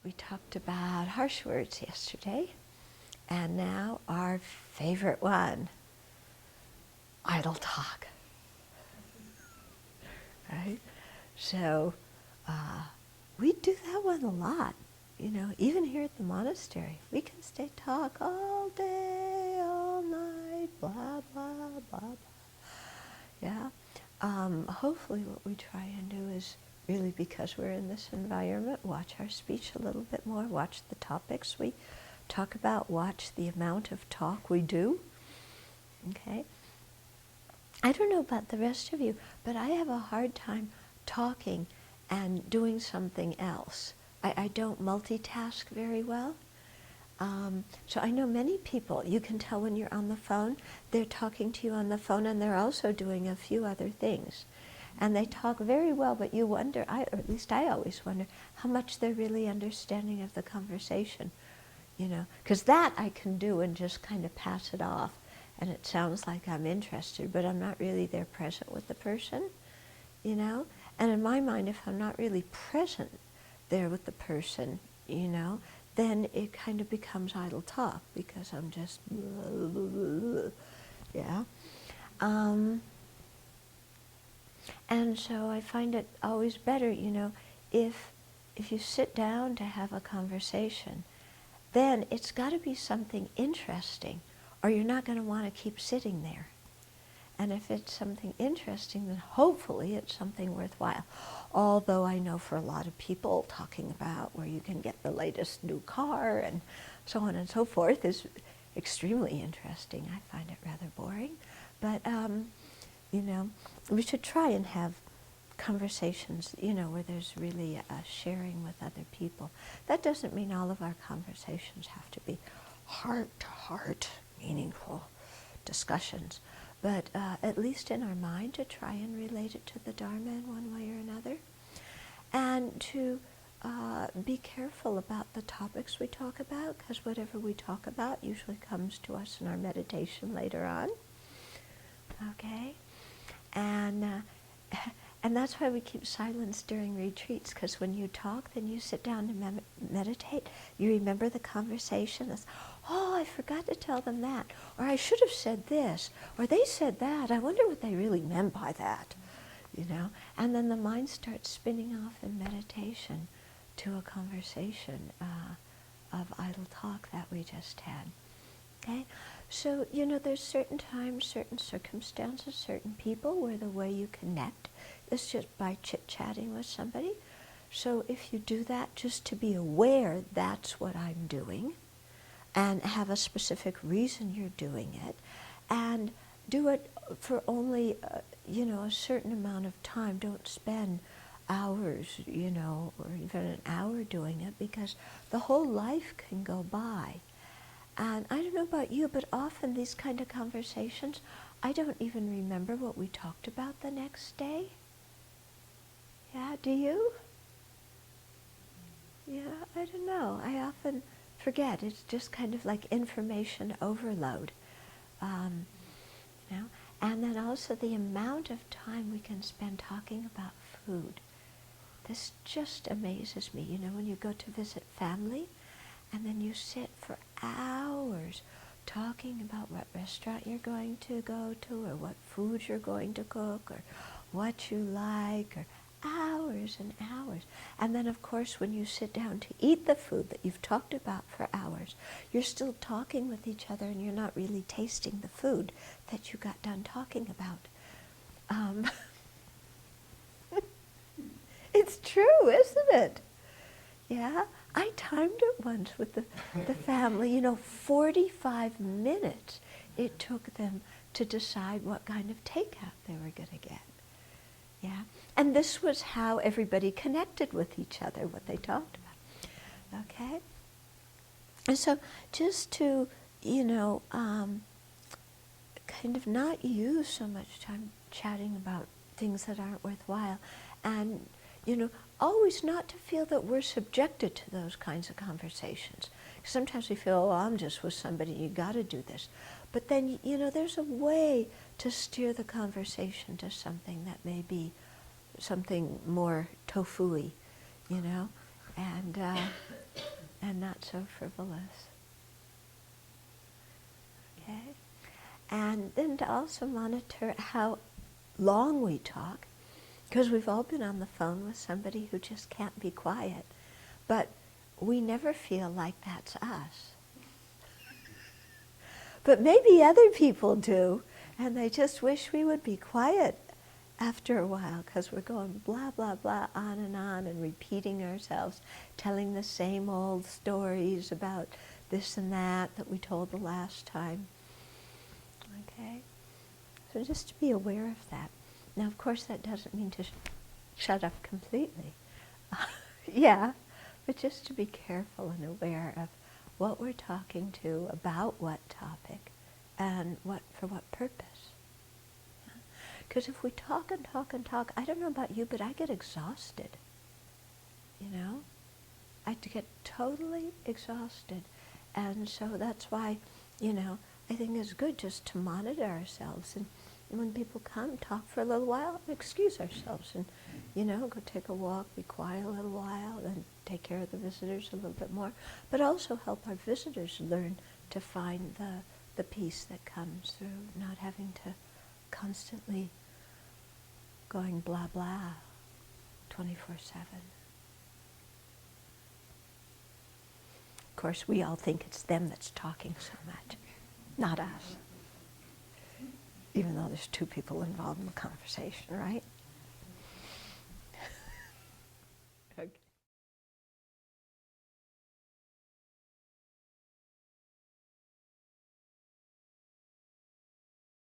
We talked about harsh words yesterday, and now our favorite one, idle talk. Right? So we do that one a lot. You know, even here at the monastery, we can stay talk all day, all night, blah, blah, blah, blah. Yeah. Hopefully what we try and do is really, because we're in this environment, watch our speech a little bit more, watch the topics we talk about, watch the amount of talk we do. Okay? I don't know about the rest of you, but I have a hard time talking and doing something else. I don't multitask very well. So I know many people, you can tell when you're on the phone, they're talking to you on the phone and they're also doing a few other things. And they talk very well, but you wonder, or at least I always wonder, how much they're really understanding of the conversation. You know, because that I can do and just kind of pass it off. And it sounds like I'm interested, but I'm not really there present with the person, you know? And in my mind, if I'm not really present there with the person, you know, then it kind of becomes idle talk because I'm just, yeah. And so I find it always better, you know, if you sit down to have a conversation, then it's got to be something interesting, or you're not going to want to keep sitting there. And if it's something interesting, then hopefully it's something worthwhile. Although I know for a lot of people, talking about where you can get the latest new car and so on and so forth is extremely interesting. I find it rather boring. But, you know, we should try and have conversations, you know, where there's really a sharing with other people. That doesn't mean all of our conversations have to be heart-to-heart, meaningful discussions, but at least in our mind to try and relate it to the Dharma in one way or another, and to be careful about the topics we talk about, because whatever we talk about usually comes to us in our meditation later on. Okay? And that's why we keep silence during retreats, because when you talk, then you sit down to meditate, you remember the conversation as, oh, I forgot to tell them that, or I should have said this, or they said that, I wonder what they really meant by that, you know? And then the mind starts spinning off in meditation to a conversation of idle talk that we just had. Okay? So, you know, there's certain times, certain circumstances, certain people where the way you connect is just by chit-chatting with somebody. So if you do that, just to be aware that's what I'm doing, and have a specific reason you're doing it, and do it for only, you know, a certain amount of time. Don't spend hours, you know, or even an hour doing it, because the whole life can go by. And I don't know about you, but often these kind of conversations, I don't even remember what we talked about the next day. Yeah, do you? Yeah, I don't know. I often forget. It's just kind of like information overload. You know? And then also the amount of time we can spend talking about food. This just amazes me. You know, when you go to visit family, and then you sit for hours talking about what restaurant you're going to go to, or what food you're going to cook, or what you like, or hours and hours. And then, of course, when you sit down to eat the food that you've talked about for hours, you're still talking with each other, and you're not really tasting the food that you got done talking about. It's true, isn't it? Yeah, I timed it once with the family. You know, 45 minutes it took them to decide what kind of takeout they were going to get. Yeah, and this was how everybody connected with each other, what they talked about. Okay? And so just to, you know, kind of not use so much time chatting about things that aren't worthwhile, and, you know, always not to feel that we're subjected to those kinds of conversations. Sometimes we feel, oh, I'm just with somebody, you got to do this. But then, you know, there's a way to steer the conversation to something that may be something more tofu-y, you know, and not so frivolous. Okay? And then to also monitor how long we talk, because we've all been on the phone with somebody who just can't be quiet, but we never feel like that's us. But maybe other people do, and they just wish we would be quiet after a while, because we're going blah, blah, blah, on and repeating ourselves, telling the same old stories about this and that we told the last time. Okay? So just to be aware of that. Now, of course, that doesn't mean to shut up completely. Yeah, but just to be careful and aware of what we're talking to, about what topic, and for what purpose. Because if we talk and talk and talk, I don't know about you, but I get exhausted. You know? I get totally exhausted. And so that's why, you know, I think it's good just to monitor ourselves. And when people come, talk for a little while, excuse ourselves. And, you know, go take a walk, be quiet a little while, then take care of the visitors a little bit more. But also help our visitors learn to find the peace that comes through not having to constantly going blah blah 24/7. Of course, we all think it's them that's talking so much, not us. Even though there's two people involved in the conversation, right?